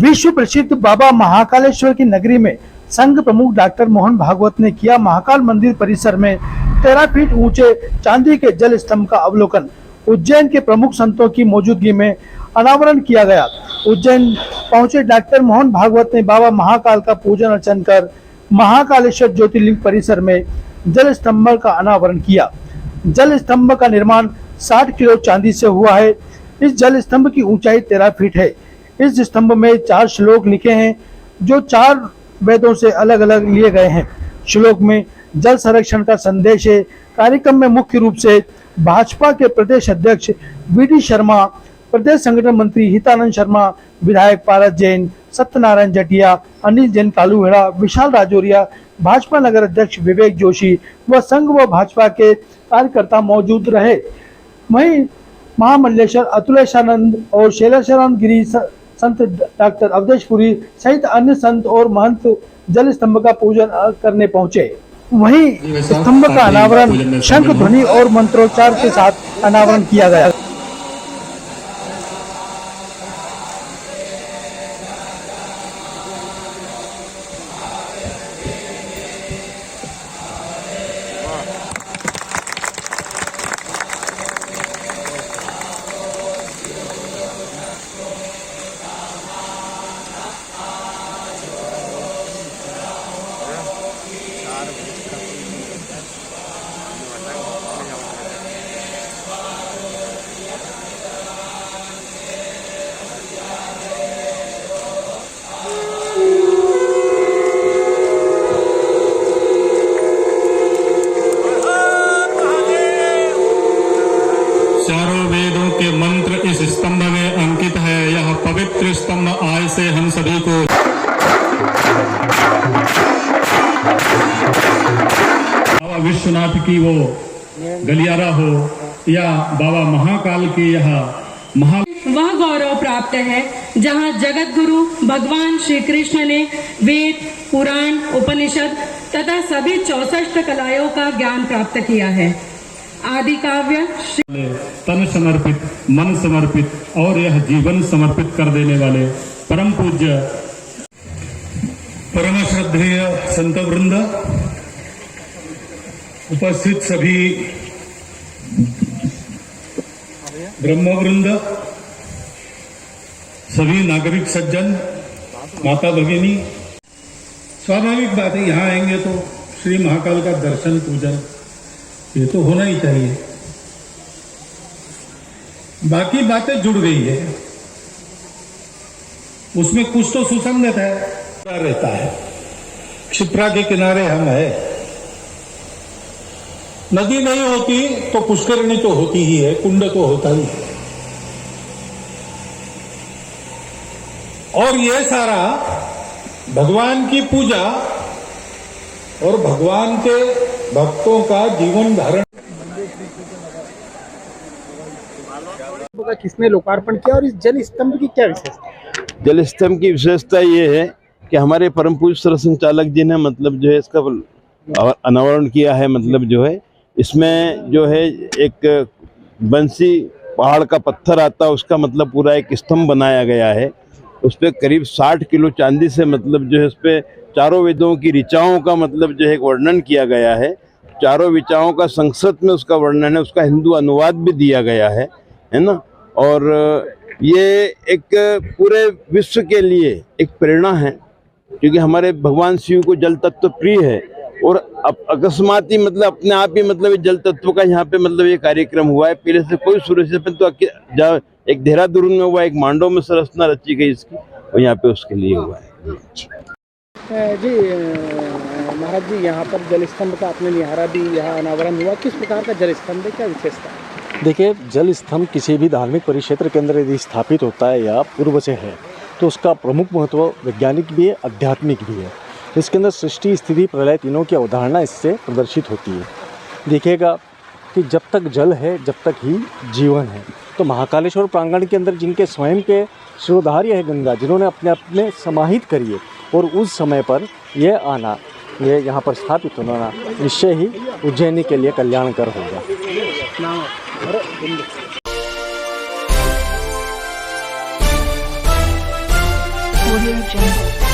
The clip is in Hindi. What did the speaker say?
विश्व प्रसिद्ध बाबा महाकालेश्वर की नगरी में संघ प्रमुख डॉक्टर मोहन भागवत ने किया महाकाल मंदिर परिसर में 13 फीट ऊंचे चांदी के जल स्तंभ का अवलोकन। उज्जैन के प्रमुख संतों की मौजूदगी में अनावरण किया गया। उज्जैन पहुंचे डॉक्टर मोहन भागवत ने बाबा महाकाल का पूजन अर्चन कर महाकालेश्वर ज्योतिर्लिंग परिसर में जल स्तंभ का अनावरण किया। जल स्तंभ का निर्माण 60 किलो चांदी से हुआ है। इस जल स्तंभ की ऊंचाई 13 फीट है। इस स्तंभ में 4 श्लोक लिखे हैं जो 4 वेदों से अलग अलग लिए गए हैं। श्लोक में जल संरक्षण का संदेश है। कार्यक्रम में मुख्य रूप से भाजपा के प्रदेश अध्यक्ष वीडी शर्मा, प्रदेश संगठन मंत्री हितानंद शर्मा, विधायक पारस जैन, सत्यनारायण जटिया, अनिल जैन कालूहेड़ा, विशाल राजौरिया, भाजपा नगर अध्यक्ष विवेक जोशी व संघ व भाजपा के कार्यकर्ता मौजूद रहे। वहीं महामंडलेश्वर अतुलेशानंद और शैलेशानंद गिरी संत डॉक्टर अवधेशपुरी सहित अन्य संत और महंत जल स्तंभ का पूजन करने पहुंचे। वहीं स्तंभ का अनावरण शंख ध्वनि और मंत्रोच्चार के साथ अनावरण किया गया। चारों वेदों के मंत्र इस स्तंभ में अंकित है। यह पवित्र स्तंभ आज से हम सभी को बाबा विश्वनाथ की वो गलियारा हो या बाबा महाकाल की यह वह गौरव प्राप्त है जहां जगत गुरु भगवान श्री कृष्ण ने वेद, पुराण, उपनिषद तथा सभी 64 कलाओं का ज्ञान प्राप्त किया है। आदि काव्य तन समर्पित, मन समर्पित और यह जीवन समर्पित कर देने वाले परम पूज्य परम श्रद्धेय संत वृंद, उपस्थित सभी ब्रह्मवृंद, सभी नागरिक सज्जन, माता भगिनी, स्वाभाविक बात है यहाँ आएंगे तो श्री महाकाल का दर्शन पूजन ये तो होना ही चाहिए। बाकी बातें जुड़ गई है, उसमें कुछ तो सुसंगत है रहता है। क्षिप्रा के किनारे हम है, नदी नहीं होती तो पुष्करणी तो होती ही है, कुंड तो होता ही है। और ये सारा भगवान की पूजा और भगवान के भक्तों का जीवन धारण किसने लोकार्पण किया और इस जल स्तंभ की क्या विशेषता? जल स्तंभ की विशेषता ये है कि हमारे परम पूज्य सर संचालक जी ने मतलब जो है इसका अनावरण किया है। मतलब जो है इसमें जो है एक बंसी पहाड़ का पत्थर आता है, उसका मतलब पूरा एक स्तंभ बनाया गया है। उस पर करीब 60 किलो चांदी से मतलब जो है उस पर चारों वेदों की ऋचाओं का मतलब जो है वर्णन किया गया है। चारों ऋचाओं का संस्कृत में उसका वर्णन है, उसका हिंदू अनुवाद भी दिया गया है ना। और ये एक पूरे विश्व के लिए एक प्रेरणा है, क्योंकि हमारे भगवान शिव को जल तत्व प्रिय है। और अकस्मात ही मतलब अपने आप ही मतलब जल तत्व का यहाँ पे मतलब ये कार्यक्रम हुआ है। पहले से कोई सूरज से तो एक देहरादून में हुआ, एक मांडव में संरचना रची गई इसकी, और यहाँ पे उसके लिए हुआ है। जी महाराज जी, यहाँ पर जल स्तंभ का आपने निहारा भी, यहाँ अनावरण हुआ, किस प्रकार का जल स्तंभ है, क्या विशेषता है? देखिए, जल स्तंभ किसी भी धार्मिक परिक्षेत्र के अंदर यदि स्थापित होता है या पूर्व से है तो उसका प्रमुख महत्व वैज्ञानिक भी है, आध्यात्मिक भी है। इसके अंदर सृष्टि, स्थिति, प्रलय तीनों की अवधारणा इससे प्रदर्शित होती है। देखिएगा कि जब तक जल है जब तक ही जीवन है। तो महाकालेश्वर प्रांगण के अंदर जिनके स्वयं के शिरोधार्य है गंगा, जिन्होंने अपने आप में समाहित करी है, और उस समय पर यह आना, ये यहाँ पर स्थापित होना निश्चय ही उज्जैनी के लिए कल्याणकर होगा। Audio Jungle.